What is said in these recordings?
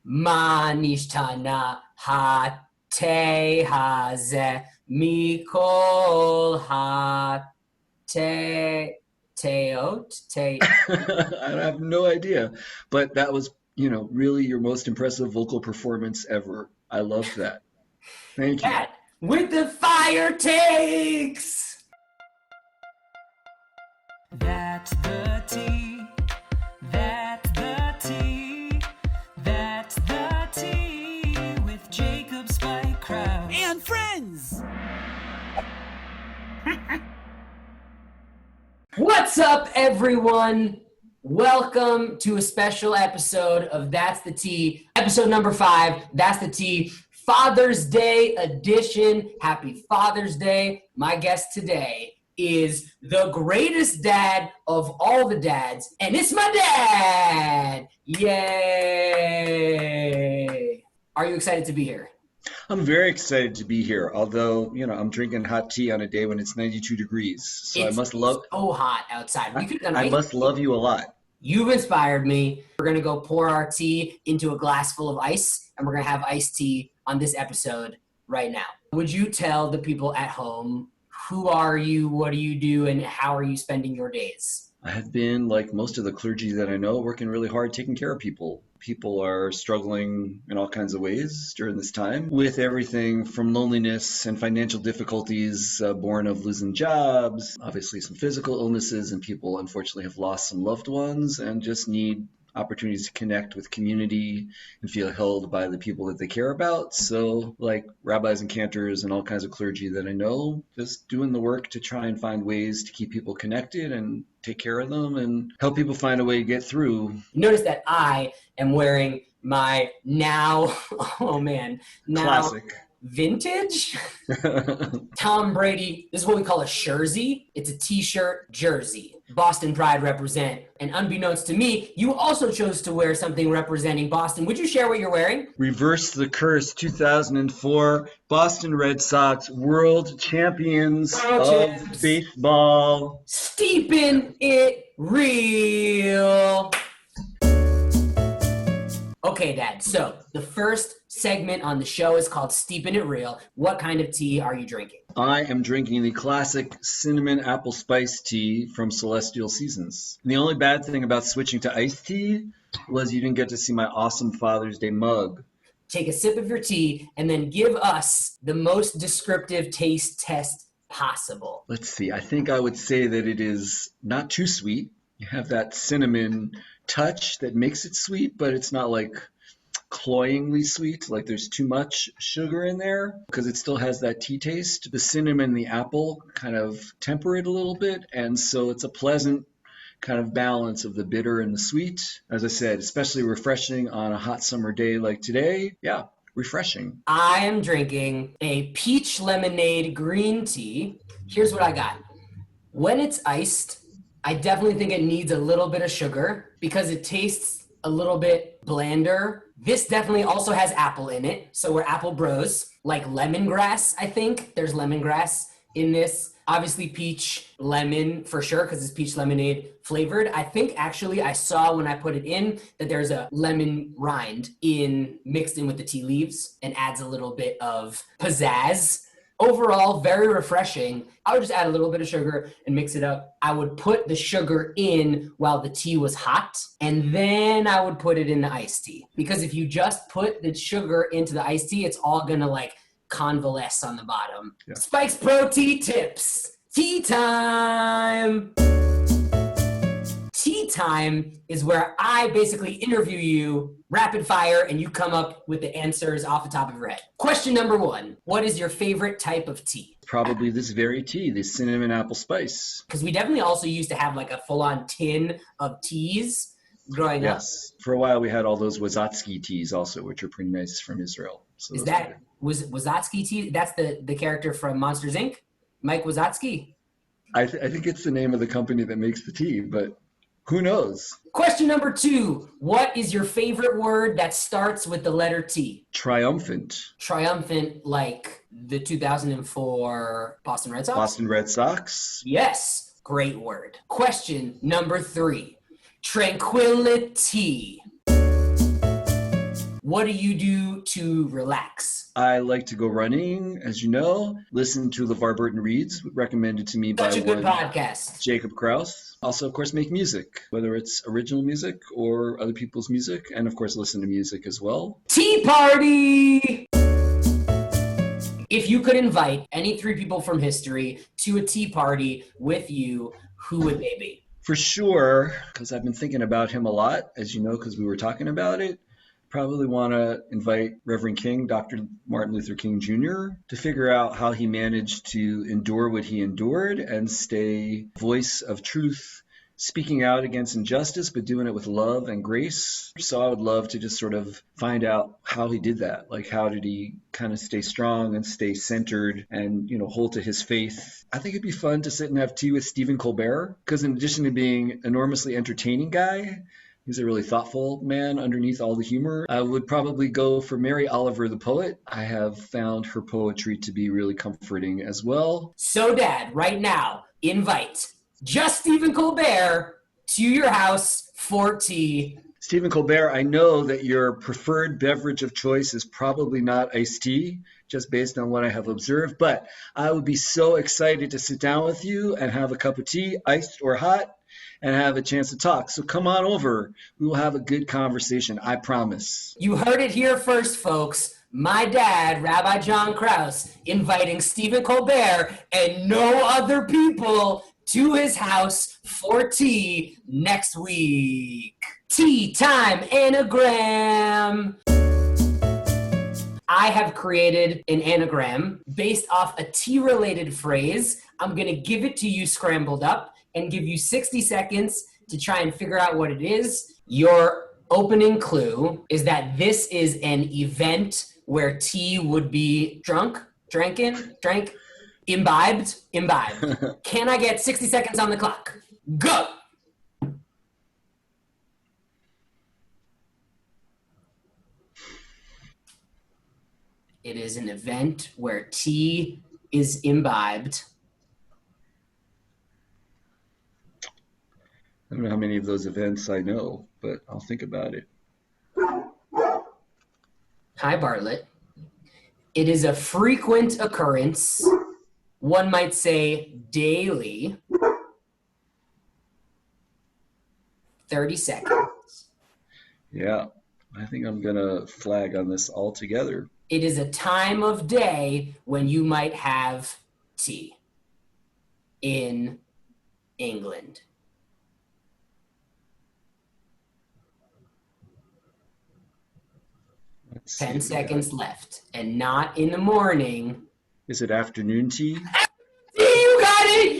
מה נשתנה התה הזה מכל התאות? I have no idea, but that was, really your most impressive vocal performance ever. I loved that. Thank you. That with the fire takes. That's the tea. That's the tea. That's the tea with Jacob Spike Kraus and friends. What's up, everyone? Welcome to a special episode of That's the Tea, episode number 5. That's the Tea, Father's Day edition. Happy Father's Day. My guest today is the greatest dad of all the dads, and it's my dad. Yay! Are you excited to be here? I'm very excited to be here, although, I'm drinking hot tea on a day when it's 92 degrees. So It's I must love so hot outside. We could have done I ice must tea. love you a lot. You've inspired me. We're going to go pour our tea into a glass full of ice, and we're going to have iced tea on this episode right now. Would you tell the people at home, who are you, what do you do, and how are you spending your days? I have been, like most of the clergy that I know, working really hard taking care of people. People are struggling in all kinds of ways during this time with everything from loneliness and financial difficulties born of losing jobs, obviously some physical illnesses, and people unfortunately have lost some loved ones and just need opportunities to connect with community and feel held by the people that they care about. So like rabbis and cantors and all kinds of clergy that I know, just doing the work to try and find ways to keep people connected and take care of them and help people find a way to get through. Notice that I am wearing my now Classic. vintage Tom Brady. This is what we call a jersey. It's a t-shirt jersey. Boston Pride represent. And unbeknownst to me, you also chose to wear something representing Boston. Would you share what you're wearing? Reverse the Curse 2004 Boston Red Sox World Champions of Baseball. Steeping it real. Okay, Dad. So the first segment on the show is called Steeping It Real. What kind of tea are you drinking? I am drinking the classic cinnamon apple spice tea from Celestial Seasons. And the only bad thing about switching to iced tea was you didn't get to see my awesome Father's Day mug. Take a sip of your tea and then give us the most descriptive taste test possible. Let's see. I think I would say that it is not too sweet. You have that cinnamon touch that makes it sweet, but it's not like cloyingly sweet, like there's too much sugar in there, because it still has that tea taste. The cinnamon and the apple kind of temper it a little bit, and so it's a pleasant kind of balance of the bitter and the sweet. As I said, especially refreshing on a hot summer day like today. Yeah, refreshing. I am drinking a peach lemonade green tea. Here's what I got. When it's iced, I definitely think it needs a little bit of sugar because it tastes a little bit blander. This definitely also has apple in it, so we're apple bros. Like lemongrass, I think. There's lemongrass in this. Obviously peach lemon for sure because it's peach lemonade flavored. I think actually I saw when I put it in that there's a lemon rind mixed in with the tea leaves and adds a little bit of pizzazz. Overall, very refreshing. I would just add a little bit of sugar and mix it up. I would put the sugar in while the tea was hot, and then I would put it in the iced tea. Because if you just put the sugar into the iced tea, it's all gonna convalesce on the bottom. Yeah. Spike's Pro Tea Tips. Tea time. Tea time is where I basically interview you rapid fire and you come up with the answers off the top of your head. Question number 1. What is your favorite type of tea? Probably this very tea, the cinnamon apple spice. Because we definitely also used to have a full-on tin of teas growing up. Yes. For a while we had all those Wazatsky teas also, which are pretty nice from Israel. So is that Wazatsky tea? That's the character from Monsters, Inc.? Mike Wazatsky? I think it's the name of the company that makes the tea, but who knows? Question number 2. What is your favorite word that starts with the letter T? Triumphant. Triumphant, like the 2004 Boston Red Sox? Boston Red Sox. Yes. Great word. Question number 3. Tranquility. what do you do to relax? I like to go running, as you know, listen to LeVar Burton Reads, recommended to me by Such a good one podcast. Jacob Kraus. Also, of course, make music, whether it's original music or other people's music, and of course, listen to music as well. Tea party! If you could invite any 3 people from history to a tea party with you, who would they be? For sure, because I've been thinking about him a lot, as you know, because we were talking about it. Probably want to invite Reverend King, Dr. Martin Luther King Jr., to figure out how he managed to endure what he endured and stay voice of truth, speaking out against injustice, but doing it with love and grace. So I would love to just sort of find out how he did that. Like, how did he kind of stay strong and stay centered and, hold to his faith? I think it'd be fun to sit and have tea with Stephen Colbert, because in addition to being an enormously entertaining guy, he's a really thoughtful man underneath all the humor. I would probably go for Mary Oliver, the poet. I have found her poetry to be really comforting as well. So, Dad, right now, invite just Stephen Colbert to your house for tea. Stephen Colbert, I know that your preferred beverage of choice is probably not iced tea, just based on what I have observed, but I would be so excited to sit down with you and have a cup of tea, iced or hot, and have a chance to talk. So come on over. We will have a good conversation, I promise. You heard it here first, folks. My dad, Rabbi John Kraus, inviting Stephen Colbert and no other people to his house for tea next week. Tea Time Anagram. I have created an anagram based off a tea-related phrase. I'm going to give it to you scrambled up and give you 60 seconds to try and figure out what it is. Your opening clue is that this is an event where tea would be drank, imbibed. Can I get 60 seconds on the clock? Go! It is an event where tea is imbibed. I don't know how many of those events I know, but I'll think about it. Hi, Bartlett. It is a frequent occurrence. One might say daily. 30 seconds. Yeah, I think I'm going to flag on this altogether. It is a time of day when you might have tea in England. Let's 10 see. seconds left, and not in the morning. Is it afternoon tea? You got it!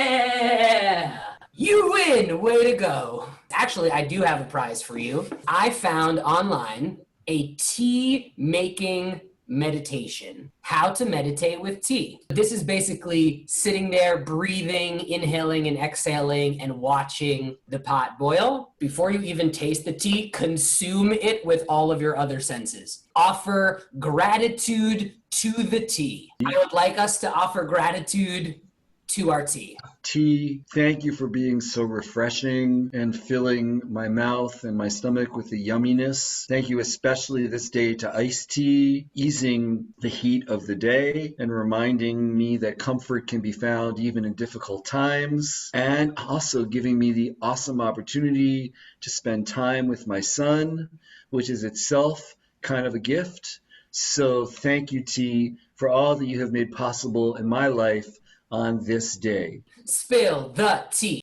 Yeah! You win! Way to go. Actually, I do have a prize for you. I found online a tea making meditation. How to meditate with tea. This is basically sitting there, breathing, inhaling and exhaling, and watching the pot boil. Before you even taste the tea, consume it with all of your other senses. Offer gratitude to the tea. I would like us to offer gratitude to our tea. Tea, thank you for being so refreshing and filling my mouth and my stomach with the yumminess. Thank you especially this day to iced tea, easing the heat of the day and reminding me that comfort can be found even in difficult times, and also giving me the awesome opportunity to spend time with my son, which is itself kind of a gift. So thank you, tea, for all that you have made possible in my life on this day. Spill the tea.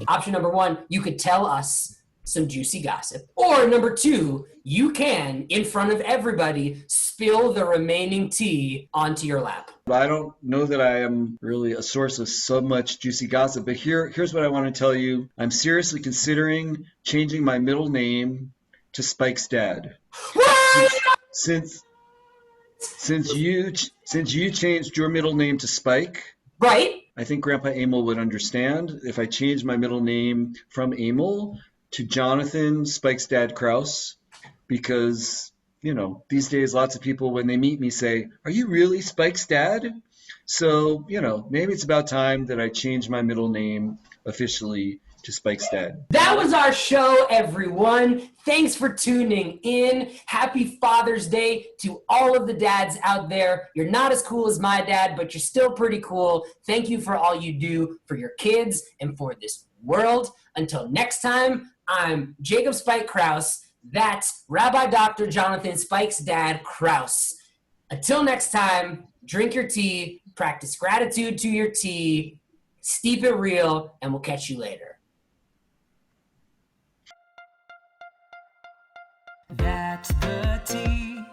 Option number 1, you could tell us some juicy gossip. Or number 2, you can, in front of everybody, spill the remaining tea onto your lap. I don't know that I am really a source of so much juicy gossip, but here's what I want to tell you. I'm seriously considering changing my middle name to Spike's dad. Since you changed your middle name to Spike, right? I think Grandpa Emil would understand if I changed my middle name from Emil to Jonathan Spike's dad Kraus, because these days lots of people when they meet me say, "Are you really Spike's dad?" So maybe it's about time that I change my middle name officially to Spike's dad. That was our show, everyone. Thanks for tuning in. Happy Father's Day to all of the dads out there. You're not as cool as my dad, but you're still pretty cool. Thank you for all you do for your kids and for this world. Until next time, I'm Jacob Spike Kraus. That's Rabbi Dr. Jonathan Spike's dad, Kraus. Until next time, drink your tea, practice gratitude to your tea, steep it real, and we'll catch you later. That's the tea.